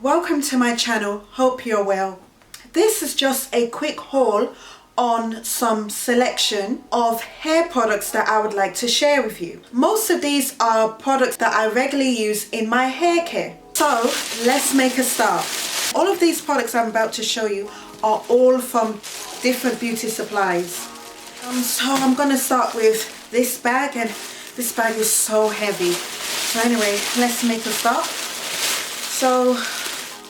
Welcome to my channel, hope you're well. This is just a quick haul on some selection of hair products that I would like to share with you. Most of these are products that I regularly use in my hair care. So let's make a start. All of these products I'm about to show you are all from different beauty supplies. So I'm gonna start with this bag, and this bag is so heavy. So anyway, let's make a start. So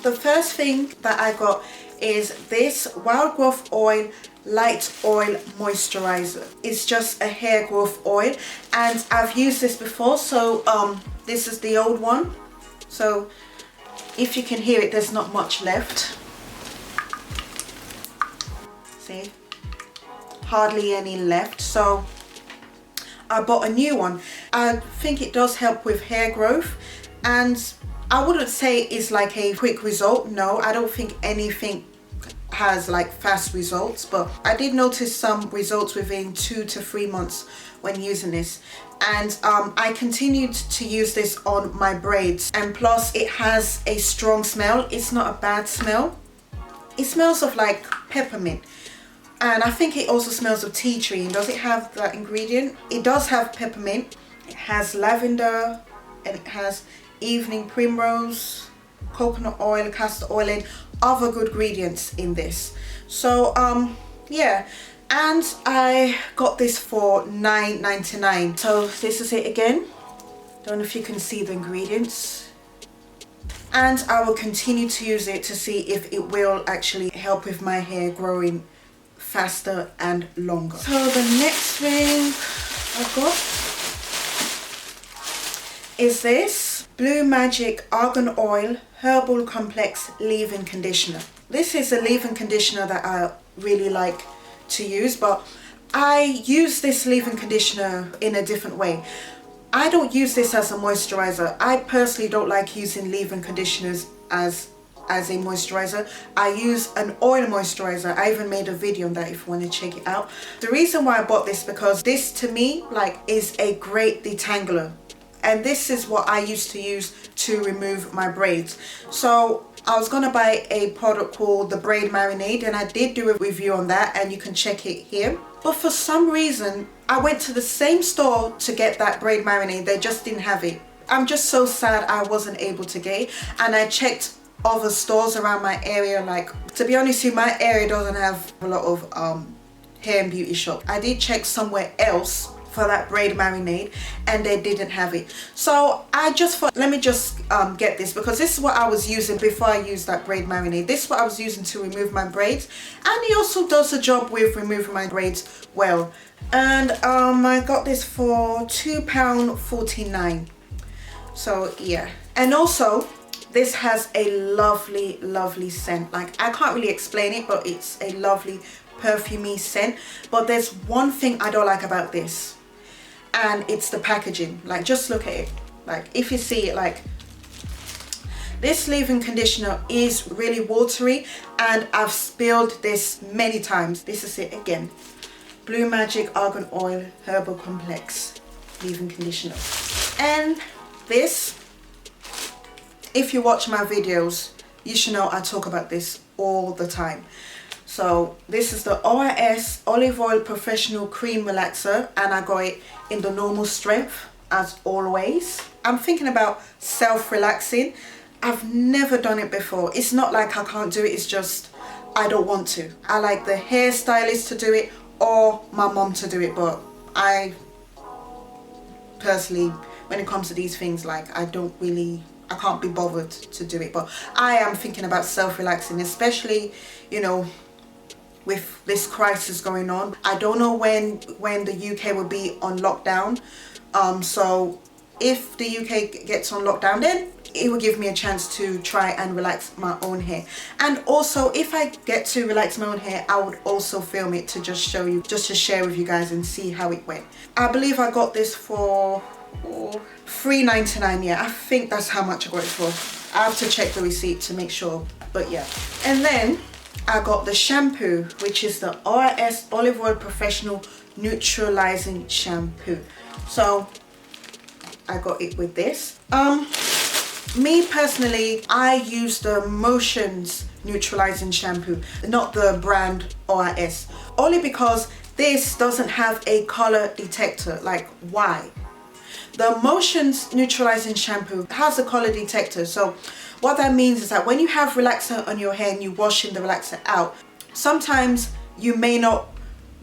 the first thing that I got is this Wild Growth Oil Light Oil Moisturizer. It's just a hair growth oil, and I've used this before. So this is the old one. So if you can hear it, there's not much left. See, hardly any left. So I bought a new one. I think it does help with hair growth, and I wouldn't say it's like a quick result. No, I don't think anything has like fast results, but I did notice some results within 2 to 3 months when using this. And I continued to use this on my braids, and plus it has a strong smell. It's not a bad smell. It smells of like peppermint, and I think it also smells of tea tree. And does it have that ingredient? It does have peppermint, it has lavender, and it has evening primrose, coconut oil, castor oil, and other good ingredients in this. So yeah, and I got this for $9.99. So this is it again. Don't know if you can see the ingredients, and I will continue to use it to see if it will actually help with my hair growing faster and longer. So the next thing I've got is this Blue Magic Argan Oil Herbal Complex Leave-In Conditioner. This is a leave-in conditioner that I really like to use, but I use this leave-in conditioner in a different way. I don't use this as a moisturizer. I personally don't like using leave-in conditioners as a moisturizer. I use an oil moisturizer. I even made a video on that if you want to check it out. The reason why I bought this, because this to me like is a great detangler, and this is what I used to use to remove my braids. So I was gonna buy a product called the Braid Marinade, and I did do a review on that, and you can check it here. But for some reason I went to the same store to get that Braid Marinade. They just didn't have it. I'm just so sad I wasn't able to get it, and I checked other stores around my area. Like, to be honest with you, my area doesn't have a lot of hair and beauty shop. I did check somewhere else for that Braid Marinade, and they didn't have it. So I just thought, let me just get this, because this is what I was using before I used that Braid Marinade. This is what I was using to remove my braids, and it also does a job with removing my braids well. And I got this for £2.49. So yeah, and also this has a lovely scent. Like, I can't really explain it, but it's a lovely perfumey scent. But there's one thing I don't like about this, and it's the packaging. Like, just look at it. Like, if you see it, like, this leave-in conditioner is really watery, and I've spilled this many times. This is it again. Blue Magic Argan Oil Herbal Complex Leave-In Conditioner. And this, if you watch my videos, you should know I talk about this all the time. So this is the ORS Olive Oil Professional Cream Relaxer, and I got it in the normal strength as always. I'm thinking about self-relaxing. I've never done it before. It's not like I can't do it, it's just I don't want to. I like the hairstylist to do it or my mom to do it, but I personally, when it comes to these things, like, I can't be bothered to do it. But I am thinking about self-relaxing, especially, you know, with this crisis going on. I don't know when the UK will be on lockdown. So if the UK gets on lockdown, then it will give me a chance to try and relax my own hair. And also, if I get to relax my own hair, I would also film it to just show you, just to share with you guys and see how it went. I believe I got this for $3.99. Yeah, I think that's how much I got it for. I have to check the receipt to make sure, but yeah. And then I got the shampoo, which is the ORS Olive Oil Professional Neutralizing Shampoo. So I got it with this. Me personally, I use the Motions Neutralizing Shampoo, not the brand OIS, only because this doesn't have a color detector. Like, why? The Motions Neutralizing Shampoo has a color detector, so what that means is that when you have relaxer on your hair and you washing the relaxer out, sometimes you may not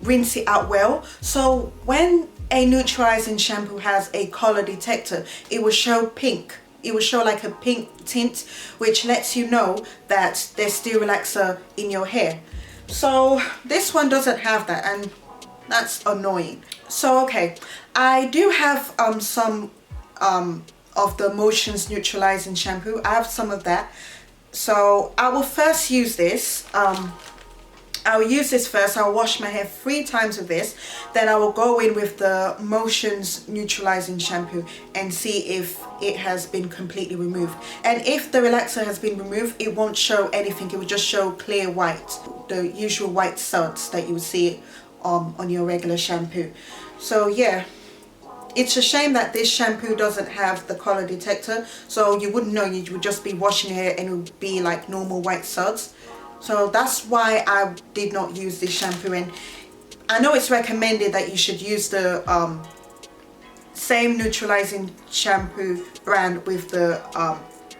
rinse it out well. So when a neutralizing shampoo has a color detector, it will show pink. It will show like a pink tint, which lets you know that there's still relaxer in your hair. So this one doesn't have that, and that's annoying. So okay, I do have some of the Motions Neutralizing Shampoo. I have some of that. So I will first use this. I will use this first. I'll wash my hair 3 times with this. Then I will go in with the Motions Neutralizing Shampoo and see if it has been completely removed. And if the relaxer has been removed, it won't show anything. It will just show clear white, the usual white suds that you would see on your regular shampoo. So yeah, it's a shame that this shampoo doesn't have the color detector, so you wouldn't know. You would just be washing your hair and it would be like normal white suds. So that's why I did not use this shampoo. And I know it's recommended that you should use the same neutralizing shampoo brand with the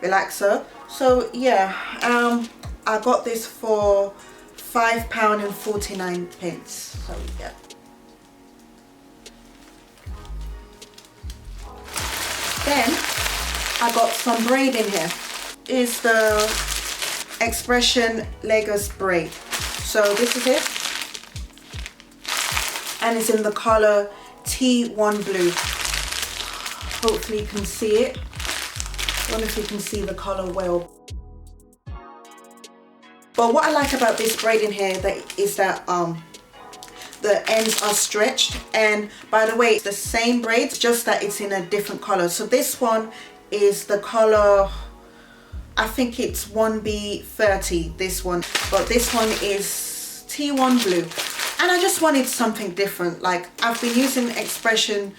relaxer. So yeah, I got this for £5.49. So yeah. Then I got some braid in here. Is the Xpression Lagos braid. So this is it, and it's in the color T1 blue. Hopefully you can see it. I wonder if you can see the color well. But what I like about this braid in here is that the ends are stretched, and by the way, it's the same braids, just that it's in a different color. So this one is the color, I think it's 1B30, this one, but this one is T1 blue. And I just wanted something different. Like, I've been using Xpression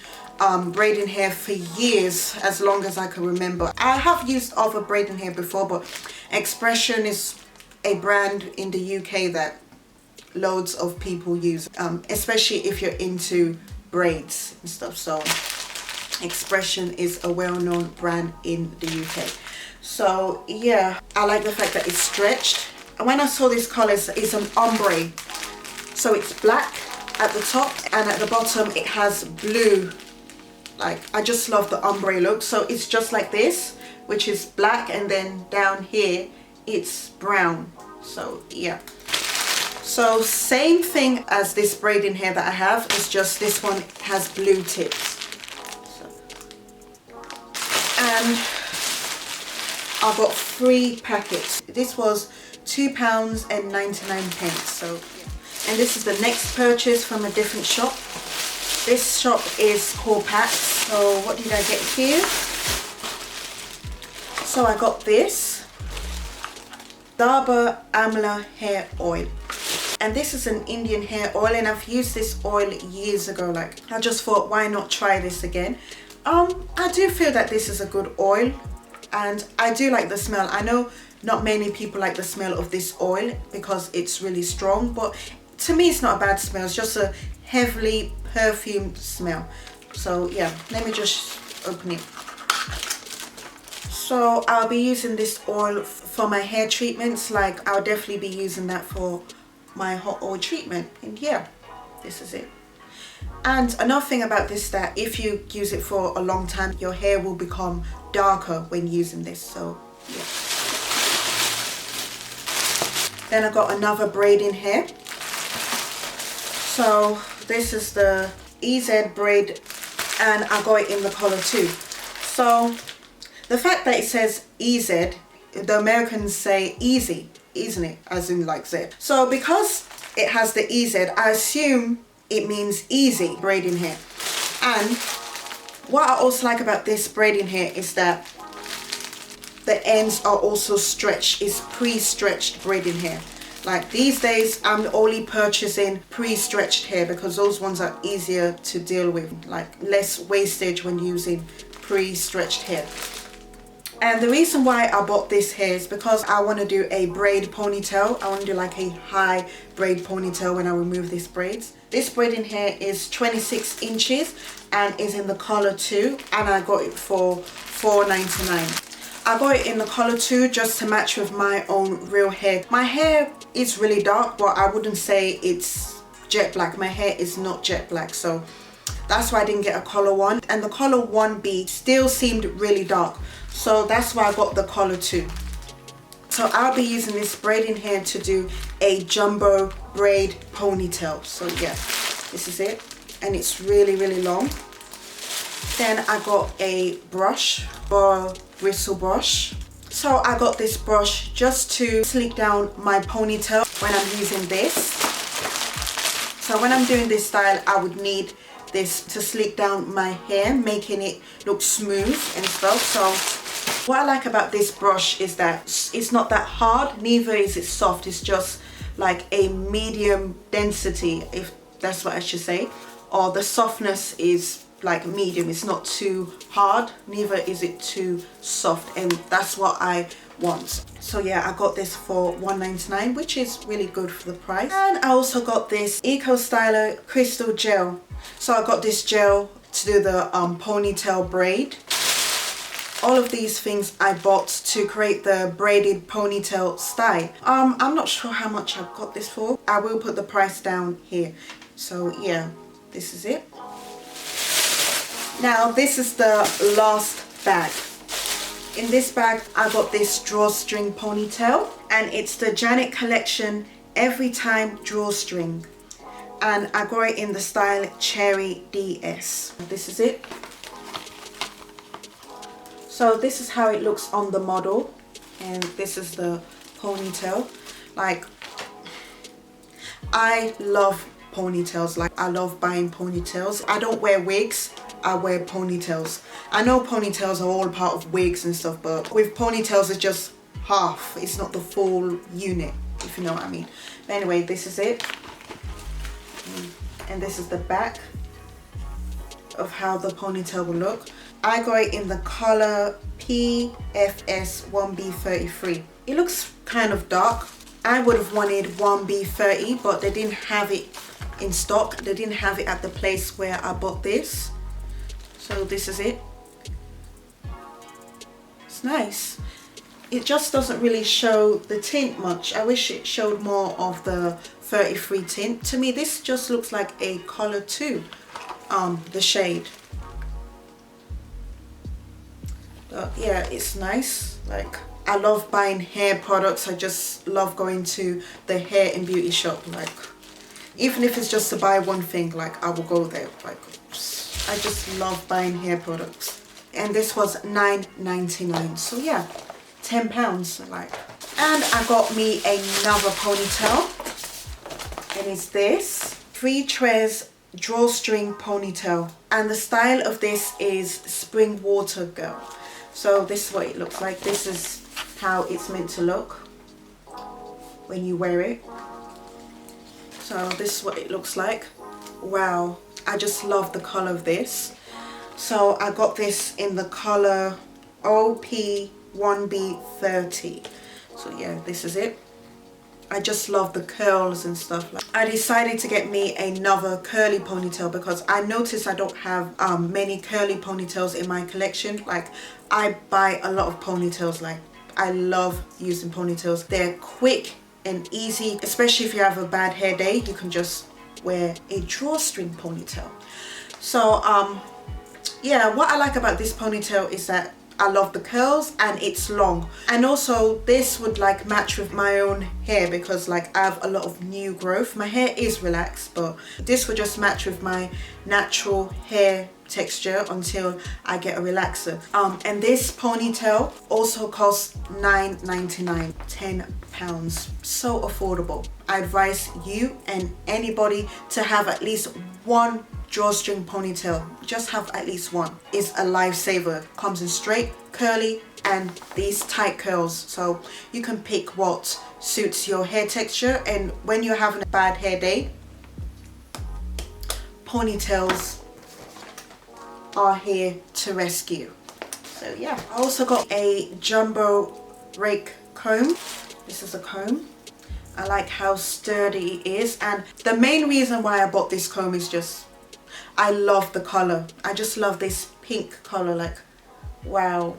braiding hair for years, as long as I can remember. I have used other braiding hair before, but Xpression is a brand in the UK that loads of people use, especially if you're into braids and stuff. So Xpression is a well-known brand in the UK. So yeah, I like the fact that it's stretched. And when I saw this color, it's an ombre. So it's black at the top, and at the bottom it has blue. Like, I just love the ombre look. So it's just like this, which is black, and then down here it's brown. So yeah. So same thing as this braiding hair that I have, it's just this one has blue tips. So, and I got 3 packets. This was £2.99. So yeah. And this is the next purchase from a different shop. This shop is called Packs. So what did I get here? So I got this Dabur Amla hair oil. And this is an Indian hair oil, and I've used this oil years ago. Like, I just thought, why not try this again? I do feel that this is a good oil, and I do like the smell. I know not many people like the smell of this oil because it's really strong, but to me it's not a bad smell. It's just a heavily perfumed smell. So yeah, let me just open it. So I'll be using this oil for my hair treatments. Like, I'll definitely be using that for my hot oil treatment. And yeah, this is it. And another thing about this, that if you use it for a long time, your hair will become darker when using this. So yeah. Then I got another braiding hair. So this is the EZ braid, and I got it in the color too. So the fact that it says EZ, the Americans say easy, isn't it? As in like Z. So because it has the EZ, I assume it means easy braiding hair. And what I also like about this braiding hair is that the ends are also stretched. It's pre-stretched braiding hair. Like, these days I'm only purchasing pre-stretched hair because those ones are easier to deal with, like less wastage when using pre-stretched hair. And the reason why I bought this here is because I want to do a braid ponytail. I want to do like a high braid ponytail when I remove these braids. This braid in here is 26 inches and is in the color 2, and I got it for $4.99. I got it in the color 2 just to match with my own real hair. My hair is really dark, but I wouldn't say it's jet black. My hair is not jet black, so that's why I didn't get a color 1. And the color 1B still seemed really dark, so that's why I got the color 2. So I'll be using this braid in here to do a jumbo braid ponytail. So yeah, this is it, and it's really, really long. Then I got a brush, Boar bristle brush. So I got this brush just to sleek down my ponytail when I'm using this. So when I'm doing this style, I would need this to sleek down my hair, making it look smooth and stuff. So what I like about this brush is that it's not that hard, neither is it soft. It's just like a medium density, if that's what I should say, or the softness is like medium. It's not too hard, neither is it too soft, and that's what I want. So yeah, I got this for $1.99, which is really good for the price. And I also got this Stylo crystal gel. So I got this gel to do the ponytail braid. All of these things I bought to create the braided ponytail style. I'm not sure how much I got this for. I will put the price down here. So yeah, this is it. Now this is the last bag. In this bag I got this drawstring ponytail, and it's the Janet collection Every Time Drawstring, and I got it in the style Cherry DS. This is it. So this is how it looks on the model, and this is the ponytail. Like, I love ponytails. Like, I love buying ponytails. I don't wear wigs, I wear ponytails. I know ponytails are all part of wigs and stuff, but with ponytails it's just half. It's not the full unit, if you know what I mean. But anyway, this is it. And this is the back of how the ponytail will look. I got it in the color PFS 1B33. It looks kind of dark. I would have wanted 1B30, but they didn't have it in stock. They didn't have it at the place where I bought this. So this is it. It's nice. It just doesn't really show the tint much. I wish it showed more of the 33 tint. To me, this just looks like a color 2, the shade. But yeah, it's nice. Like, I love buying hair products. I just love going to the hair and beauty shop. Like, even if it's just to buy one thing, like, I will go there. Like, I just love buying hair products. And this was $9.99. So yeah, £10. Like, and I got me another ponytail, and it's this FreeTress drawstring ponytail, and the style of this is Spring Water Girl. So this is what it looks like. This is how it's meant to look when you wear it. So this is what it looks like. Wow, I just love the color of this. So I got this in the color OP1B30. So yeah, this is it. I just love the curls and stuff. I decided to get me another curly ponytail because I noticed I don't have many curly ponytails in my collection. Like, I buy a lot of ponytails. Like, I love using ponytails. They're quick and easy, especially if you have a bad hair day. You can just wear a drawstring ponytail. So yeah, what I like about this ponytail is that I love the curls and it's long, and also this would like match with my own hair because like I have a lot of new growth. My hair is relaxed, but this would just match with my natural hair texture until I get a relaxer. And this ponytail also costs $9.99, £10. So affordable. I advise you and anybody to have at least one drawstring ponytail. Just have at least one. It's a lifesaver. Comes in straight, curly, and these tight curls, so you can pick what suits your hair texture. And when you're having a bad hair day, ponytails are here to rescue. So yeah, I also got a jumbo Rake comb. This is a comb. I like how sturdy it is, and the main reason why I bought this comb is just I love the color. I just love this pink color, like wow,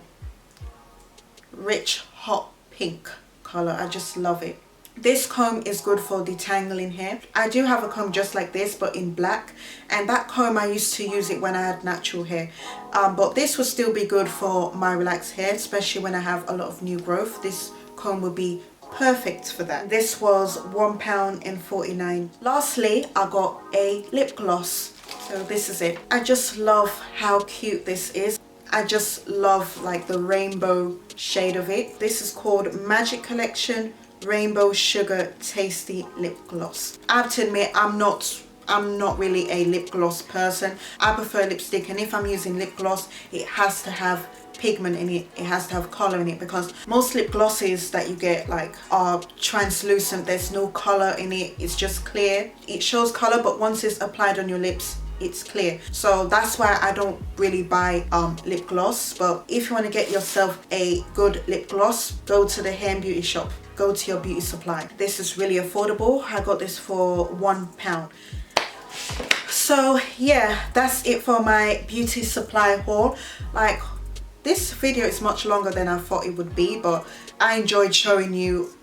rich hot pink color. I just love it. This comb is good for detangling hair. I do have a comb just like this but in black, and that comb I used to use it when I had natural hair, but this will still be good for my relaxed hair, especially when I have a lot of new growth. This comb would be perfect for that. This was £1.49. Lastly, I got a lip gloss. So this is it. I just love how cute this is. I just love like the rainbow shade of it. This is called Magic Collection Rainbow Sugar Tasty Lip Gloss. I have to admit, I'm not really a lip gloss person. I prefer lipstick, and if I'm using lip gloss, it has to have pigment in it. It has to have color in it, because most lip glosses that you get like are translucent. There's no color in it. It's just clear. It shows color, but once it's applied on your lips, it's clear. So that's why I don't really buy lip gloss. But if you want to get yourself a good lip gloss, go to the hair and beauty shop. Go to your beauty supply. This is really affordable. I got this for £1. So yeah, that's it for my beauty supply haul. Like, this video is much longer than I thought it would be, but I enjoyed showing you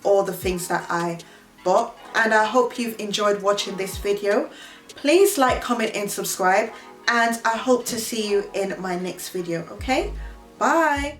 all the things that I bought, and I hope you've enjoyed watching this video. Please like, comment and subscribe, and I hope to see you in my next video. Okay, bye.